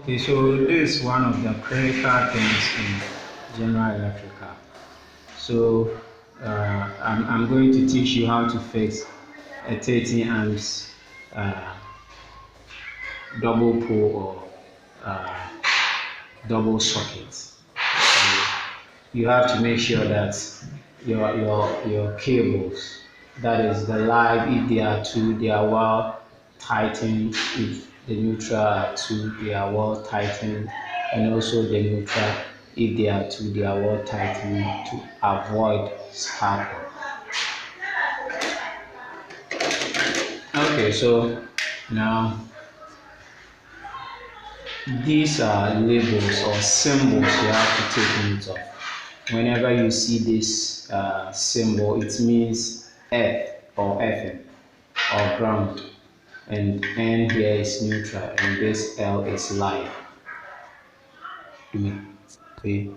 Okay, so this is one of the critical things in general electrical. So I'm going to teach you how to fix a 13 amps uh, double pole or uh, double socket. So you have to make sure that your cables, that is the live, if they are two, they are well tightened. If the neutral are two, they are well tightened, and also the neutral, if they are two, they are well tightened to avoid sparking. Okay, so now these are labels or symbols you have to take note of. Whenever you see this symbol, it means earth or FM or ground, and N here is neutral, and this L is live. Okay.